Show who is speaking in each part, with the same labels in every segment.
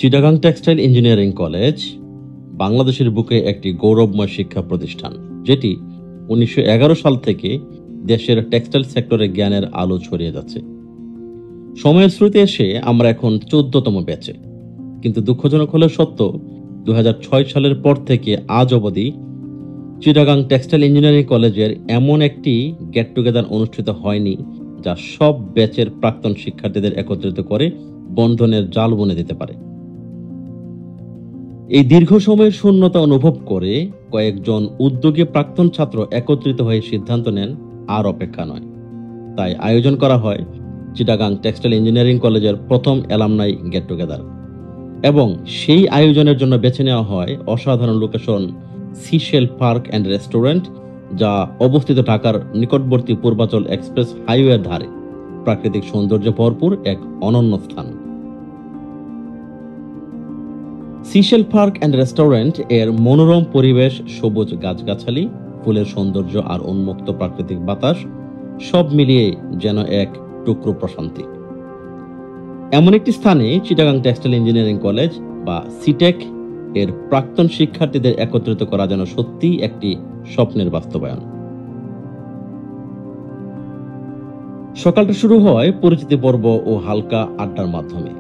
Speaker 1: Chittagong textile engineering college বাংলাদেশের বুকে একটি গৌরবময় শিক্ষা প্রতিষ্ঠান, যেটি 1911 সাল থেকে দেশের টেক্সটাইল সেক্টরে জ্ঞানের আলো ছড়িয়ে যাচ্ছে। সময়ের স্রোতে এসে আমরা এখন 14তম ব্যাচে, কিন্তু দুঃখজনক হলেও সত্য, 2006 সালের পর থেকে আজ অবধি চিটাগাং টেক্সটাইল ইঞ্জিনিয়ারিং কলেজের এমন একটি গেট টুগেদার অনুষ্ঠিত হয়নি যা সব ব্যাচের প্রাক্তন শিক্ষার্থীদের একত্রিত করে বন্ধনের জাল বুনে দিতে পারে। এই দীর্ঘ সময়ের শূন্যতা অনুভব করে কয়েকজন উদ্যোগী প্রাক্তন ছাত্র একত্রিত হয়ে সিদ্ধান্ত নেন আর অপেক্ষা নয়। তাই আয়োজন করা হয় চিটাগাং টেক্সটাইল ইঞ্জিনিয়ারিং কলেজের প্রথম অ্যালামনাই গেট টুগেদার, এবং সেই আয়োজনের জন্য বেছে নেওয়া হয় অসাধারণ location Seychelles park and restaurant, যা অবস্থিত ঢাকার নিকটবর্তী পূর্বাচল এক্সপ্রেস হাইওয়ের ধারে প্রাকৃতিক সৌন্দর্যে ভরপুর এক অনন্য স্থান। সিশেল পার্ক অ্যান্ড রেস্টুরেন্ট এর মনোরম পরিবেশ, সবুজ গাছগাছালি, ফুলের সৌন্দর্য আর উন্মুক্ত প্রাকৃতিক বাতাস সব মিলিয়ে যেন এক টুকরো প্রশান্তি। এমন একটি স্থানে চিটাগাং টেক্সটাইল ইঞ্জিনিয়ারিং কলেজ বা সিটেক এর প্রাক্তন শিক্ষার্থীদের একত্রিত করা যেন সত্যিই একটি স্বপ্নের বাস্তবায়ন। সকালটা শুরু হয় পরিচিতি পর্ব ও হালকা আড্ডার মাধ্যমে।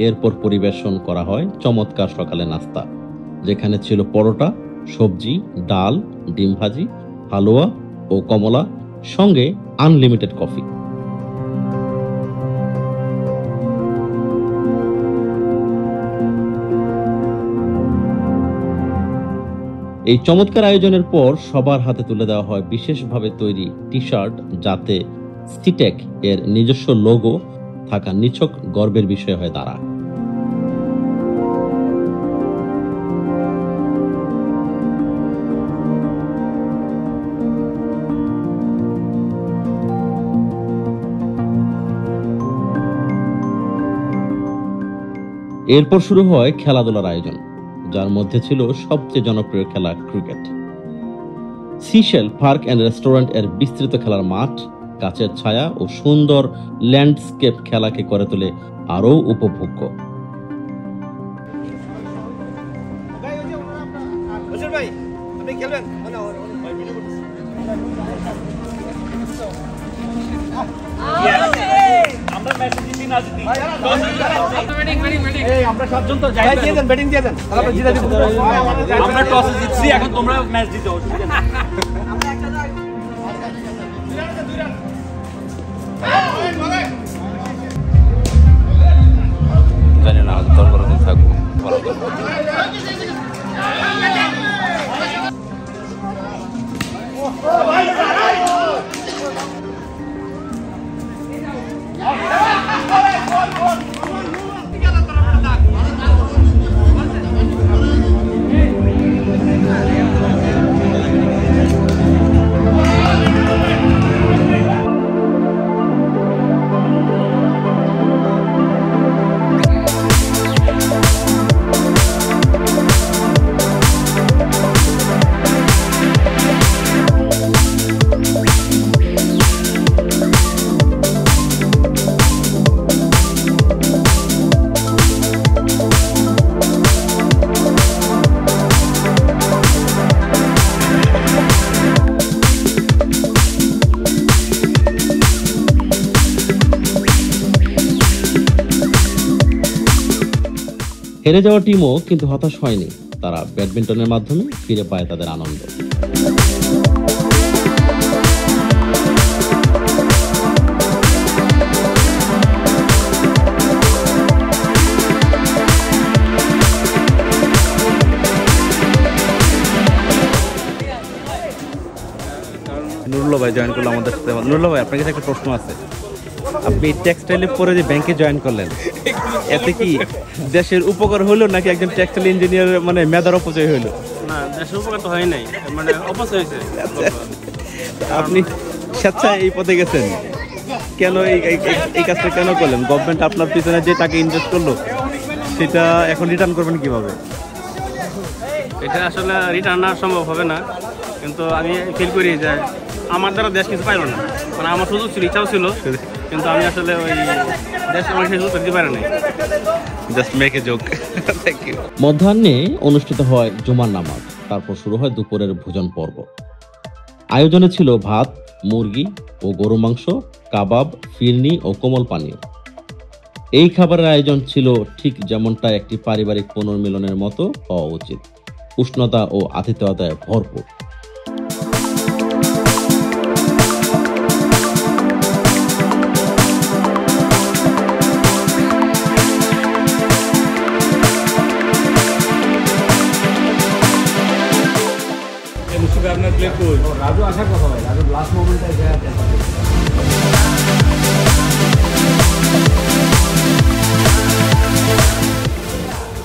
Speaker 1: এরপর পরিবেশন করা হয় চমৎকার সকালে নাস্তা, যেখানে ছিল পরোটা, সবজি, ডাল, ডিম ভাজি, হালুয়া ও কমলা, সঙ্গে আনলিমিটেড কফি। এই চমৎকার আয়োজনের পর সবার হাতে তুলে দেওয়া হয় বিশেষভাবে তৈরি টি শার্ট, যাতে সিটেক এর নিজস্ব লোগো থাকা নিছক গর্বের বিষয় হয়ে দাঁড়ায়। এরপর শুরু হয় খেলাধুলার আয়োজন, যার মধ্যে ছিল সবচেয়ে জনপ্রিয় খেলা cricket. Seychelles park and restaurant এর বিস্তৃত খেলার মাঠ, গাছের ছায়া ও সুন্দর ল্যান্ডস্কেপ খেলাকে করে তোলে আরও উপভোগ্য। জানি না দরকার থাকবো। হেরে যাওয়া টিমও কিন্তু হতাশ হয়নি, তারা ব্যাডমিন্টনের মাধ্যমে ফিরে পায় তাদের আনন্দ। নুরুল্লাহ ভাই জয়েন করলো আমাদের সাথে। নুরুল্লাহ ভাই, আপনার কাছে একটা প্রশ্ন আছে। আপনি টেক্সটাইলে পরে যে ব্যাংকে জয়েন করলেন, এতে কি দেশের উপকার হলো নাকি একজন টেক্সটাইল ইঞ্জিনিয়ার মানে মেধার অপচয় হলো?
Speaker 2: না, দেশের উপকার তো হয় নাই, মানে অপচয় হয়েছে।
Speaker 1: আপনি স্বেচ্ছায় এই পদে গেছেন, কেন এই কাজটা কেন করলেন? গভর্নমেন্ট আপনার পিছনে যে টাকা ইনভেস্ট করলো সেটা এখন রিটার্ন করবেন কিভাবে?
Speaker 2: এটা আসলে রিটার্ন আর সম্ভব হবে না, কিন্তু আমি ফিল করি যে আমার দ্বারা দেশ কিছু পাইল না, মানে আমার সুযোগ ছিল, ইচ্ছাও ছিল, কিন্তু আমি আসলে ওই দেশের মানুষের উত্তর দিতে পারি নাই। Just make a joke. Thank you.
Speaker 1: মধ্যাহ্নে অনুষ্ঠিত হয় জুমার নামাজ, তারপর শুরু হয় দুপুরের ভোজন পর্ব। আয়োজনে ছিল ভাত, মুরগি ও গরু মাংস, কাবাব, ফিরনি ও কোমল পানীয়। এই খাবারের আয়োজন ছিল ঠিক যেমনটা একটি পারিবারিক পুনর্মিলনের মতো হওয়া উচিত, উষ্ণতা ও আতিথেয়তায় ভরপুর।
Speaker 2: আপনার প্লেট কই?
Speaker 3: রাজু আসার কথা ভাই, রাজু লাস্ট মোমেন্টে এসে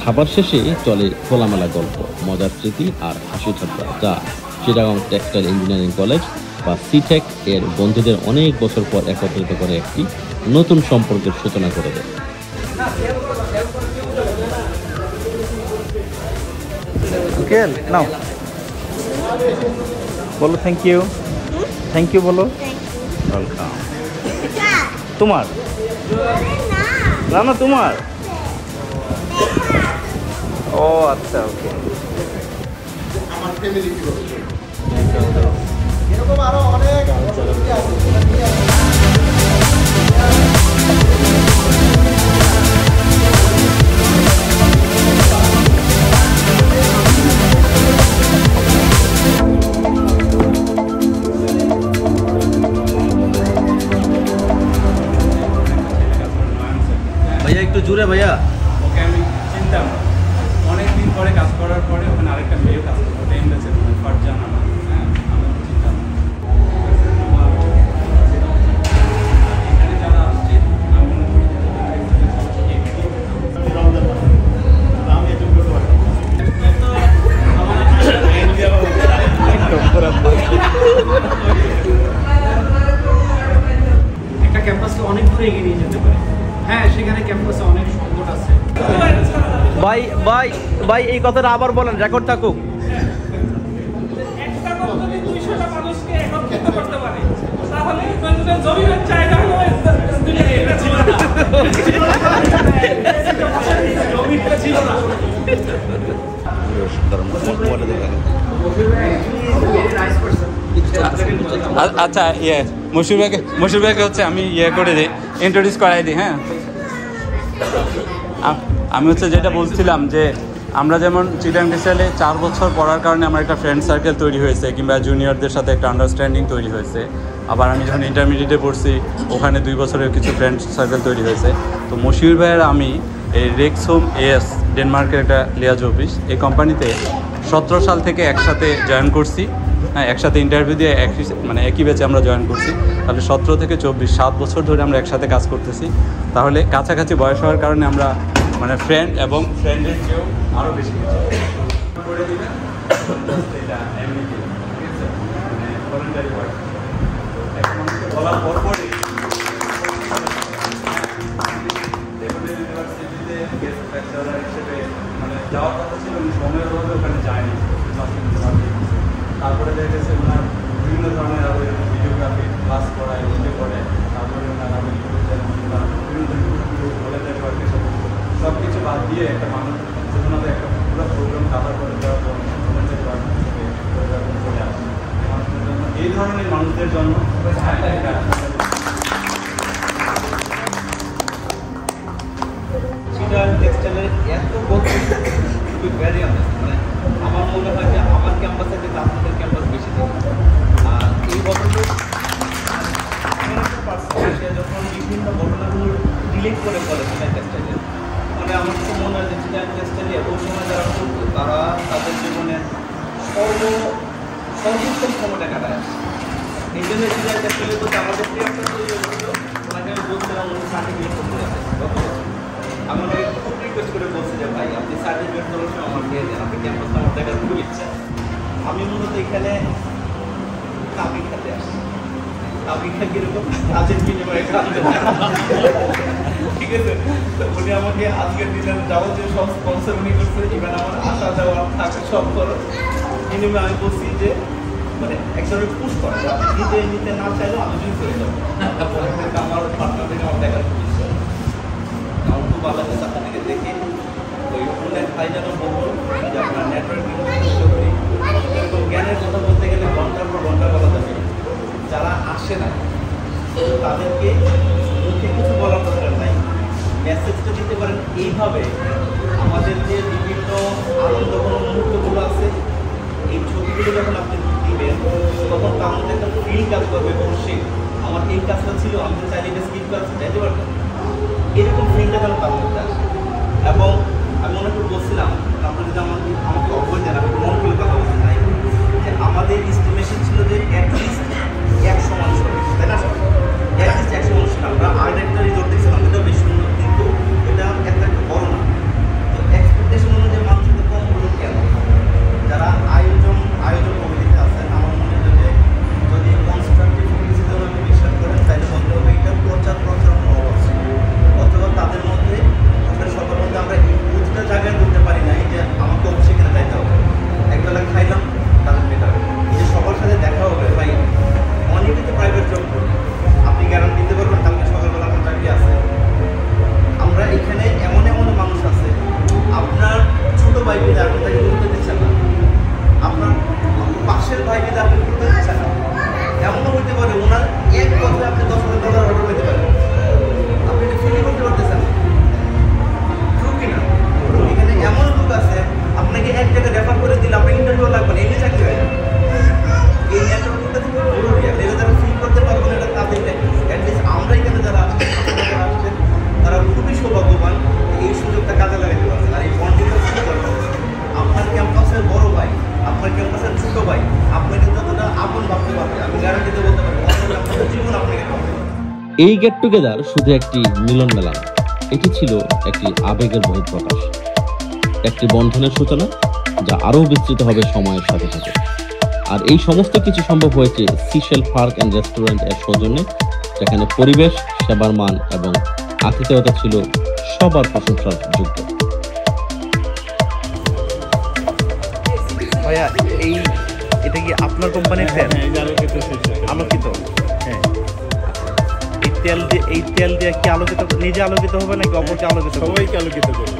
Speaker 1: খাবার শেষে চলে খোলামেলা গল্প, মজার স্মৃতি আর হাসি ঠাট্টা, যা চিটাগং টেক্সটাইল ইঞ্জিনিয়ারিং কলেজ বা সিটেক এর বন্ধুদের অনেক বছর পর একত্রিত করে একটি নতুন সম্পর্কের সূচনা করে দেয়।
Speaker 3: আঙ্কেল নাও বলো থ্যাংক ইউ। থ্যাংক ইউ বলো। ওয়েলকাম। তোমার না না তোমার। ও আচ্ছা ওকে। আমার ফ্যামিলি কি করছে এরকম আরো অনেক
Speaker 4: ভাইয়া একটু জুড়ে ভাইয়া।
Speaker 5: ওকে আমি চিনতাম অনেকদিন পরে কাজ করার পরে ওখানে আরেকটা মেয়েও কাজ করতো, ফারজান আমার। হ্যাঁ আমি চিনতাম এখানে যারা আসছে আমি মনে করি একটা ক্যাম্পাসকে অনেক দূরে এগিয়ে নিয়ে যেতে পারে। হ্যাঁ সেখানে ক্যাম্পাসে অনেক সংকট আছে।
Speaker 3: ভাই ভাই ভাই এই কথাটা আবার বলেন, রেকর্ড থাকুক।
Speaker 6: একটা কথা যদি 200টা মানুষকে একত্রিত করতে পারে তাহলে জমিনের চাহিদা হলো দুনিয়াতে ছিল না। জমিটা ছিল না।
Speaker 5: আচ্ছা মশুর ভাইকে হচ্ছে আমি করে দিই, ইন্ট্রোডিউস করাই দিই। হ্যাঁ আমি হচ্ছে যেটা বলছিলাম যে আমরা যেমন চিটাগং টেক্সটাইলে 4 বছর পড়ার কারণে আমার একটা ফ্রেন্ড সার্কেল তৈরি হয়েছে, কিংবা জুনিয়রদের সাথে একটা আন্ডারস্ট্যান্ডিং তৈরি হয়েছে। আবার আমি যখন ইন্টারমিডিয়েটে পড়ছি ওখানে 2 বছরের কিছু ফ্রেন্ড সার্কেল তৈরি হয়েছে। তো মশিউর ভাইয়ের আমি এই রেক্সহোম এস ডেনমার্কের একটা লিয়াজ অফিস, এই কোম্পানিতে 17 সাল থেকে একসাথে জয়েন করছি। হ্যাঁ একসাথে ইন্টারভিউ দিয়ে একই ব্যাচে আমরা জয়েন করছি। তাহলে 17 থেকে 24 7 বছর ধরে আমরা একসাথে কাজ করতেছি। তাহলে কাছাকাছি বয়স হওয়ার কারণে আমরা ফ্রেন্ড এবং ফ্রেন্ডের চেয়েও আরও বেশি করে দিবেন। এটা এমনি ঠিক আছে, ভলেন্টারি ওয়ার্ক বলার পরপরই ইউনিভার্সিটিতে গেস্ট লেকচারার হিসেবে যাওয়ার কথা ছিল, সময়ের অভাবে ওখানে যায়নি। তারপরে দেখা গেছে ওনার বিভিন্ন ধরনের আরও ভিডিওগ্রাফি ক্লাস করায়, ভিডিও করে, তারপরে ওনার আরও ইউটিউব চ্যানেল বিভিন্ন ভলেন্টারি ওয়ার্কের সাথে সব কিছু বাদ দিয়ে একটা মানুষ ওনাদের একটা পুরো প্রোগ্রাম কাভার করে দেওয়ার পর ভলেন্টারি ওয়ার্ক হিসেবে চলে আসে। মানুষদের জন্য এই ধরনের মানুষদের জন্য
Speaker 4: চিটাগং টেক্সটাইলের এত গতি ভ্যারি অনেস্ট, আমার মনে হয় যে আমার ক্যাম্পাসে কিন্তু আপনাদের ক্যাম্পাস বেশি দিন। আর এই ঘটনা সে যখন বিভিন্ন ঘটনাগুলো ডিলিট করে বলে চিটাগং টেক্সটাইলের, আমার তো মনে হয় যে চিটাগং টেক্সটাইলে ওই সময় যারা করতো তারা তাদের জীবনে সর্বোত্তম সময়টা কাটায় আসে। এই জন্য চিটাগং টেক্সটাইলের প্রতি আমাদের প্রিয়তা তৈরি হয়েছিল। ওনাকে আমি বলছিলাম উনি সার্টিফিকেট করতে যাচ্ছে, আমি ওনাকে খুব রিকোয়েস্ট করে বলছি যে ভাই আপনি সার্টিফিকেট করার সময় আমার দিয়ে দেন, আপনি ক্যাম্পাসটা আমার দেখার খুব ইচ্ছা। আমি মূলত এখানে কাবি খেতে আসি। কাবি খা কিরকম কাজের বিনিময়ে কাজ, ঠিক আছে। উনি আমাকে আজকের দিনের যাবতীয় সব স্পন্সর উনি করছে, ইভেন আমার আসা যাওয়া থাকা সব খরচ বিনিময়ে। আমি বলছি যে ভিতরে পুশ করে, আপনি নিতে না চাইলেও আমি যদি করে দেবো আমার পার্টনার থেকে আমার দেখার খুব ইচ্ছা। আমার খুব ভালো লাগছে আপনাদেরকে দেখে। ওই অনেক ভাই যেন বলবো যে আপনার নেটওয়ার্কিং জ্ঞানের কথা বলতে গেলে ঘন্টার পর ঘন্টা বলা যাবে। যারা আসে না তাদেরকে মুখে কিছু বলার কথা নাই, মেসেজটা দিতে পারেন এইভাবে। আমাদের যে বিভিন্ন আনন্দঘন মুহূর্তগুলো আছে, এই ছবিগুলো যখন আপনি দিবেন তখন তার মধ্যে একটা ফিল কাজ করবে। অবশ্যই আমার এই কাজটা ছিল, আমি তো চাইলে এটা স্কিপ করাতে চাইতে পারতাম, এরকম ফিলটা যেন তার মধ্যে আসে। এবং আমি মনে করে বলছিলাম, আপনি যদি আমাকে অবশ্যই দেন, আমি মন করে কথা বলতে চাই যে আমাদের এস্টিমেশন ছিল যে অ্যাটলিস্ট 100 মানুষ হবে, তাই না? অ্যাটলিস্ট 100 মানুষ ছিল। আমরা আরেকটা রিজোর্ট দেখছিলাম, এটা বেশ সুন্দর, কিন্তু এটা একটা বড় না। তো এক্সপেকটেশন অনুযায়ী মানুষ তো কম হলো কেন? যারা আয়োজন কমিটিতে আছেন, আমার মনে হয় যে যদি কনস্ট্রাকটিভ ক্রিটিসিজম আপনি বিশ্বাস করেন, তাহলে বলতে হবে এটা প্রচারণার অভাব ছিল, অথবা তাদের মধ্যে সবার মধ্যে আমরা বুঝতে জায়গায় করতে পারি না যে আমাকে অবশ্যই এখানে যাইতে হবে, একবেলা খাইলাম তাদের বেটার। এই যে সবার সাথে দেখা হবে, ভাই অনেকে তো প্রাইভেট জব করি, আপনি গ্যারান্টি দিতে পারবেন কালকে সকালবেলা আপনার চাকরি আছে। আমরা এখানে এমন মানুষ আছে, আপনার ছোট ভাই বিদে আপনি তাকে গুরুত্ব দিচ্ছেন না, আপনার পাশের ভাই বিদে আপনি গুরুত্ব দিচ্ছেন না। এমনও হইতে পারে ওনার এক কথায় আপনি $10,000 অর্ডার পেতে পারেন, আপনি এটা ফিল করতে পারতেছেন না। এখানে এমন লোক আছে, আপনাকে এক জায়গায় রেফার করে দিলে আপনার ইন্টারভিউ লাগবে না, এই নিয়ে চাকরি হয়ে যাবে। এই নেটওয়ার্কটা খুব জরুরি, আপনি যারা ফিল করতে পারবেন এটা তাদের অ্যাটলিস্ট আমরা এখানে যারা আসছেন তারা খুবই সৌভাগ্যবান, এই সুযোগটা কাজে লাগাতে পারছেন। আর এই বন্ডিংটা খুবই দরকার। আপনার ক্যাম্পাসের বড় ভাই, আপনার ক্যাম্পাসের ছোট ভাই আপনাকে যতটা আপন ভাবতে পারবে, আমি গ্যারান্টিতে বলতে পারি আপনার জীবন আপনাকে পাবে।
Speaker 1: এই গেট টুগেদার শুধু একটি মিলন মেলা না, এটি ছিল একটি আবেগের বহিঃপ্রকাশ, একটি বন্ধনের সূচনা যা আরও বিস্তৃত হবে সময়ের সাথে সাথে। আর এই সমস্ত কিছু সম্ভব হয়েছে সিশেল পার্ক অ্যান্ড রেস্টুরেন্ট এর সৌজন্যে, যেখানে পরিবেশ, সেবার মান এবং আতিথেয়তা ছিল সবার প্রশংসার যোগ্য।
Speaker 4: ভাইয়া এটা কি আপনার কোম্পানির তেল? আলোকিত, হ্যাঁ। এই তেল দিয়ে কি আলোকিত, নিজে আলোকিত হবে নাকি অপরকে আলোকিত?
Speaker 7: সবাইকে আলোকিত করবে।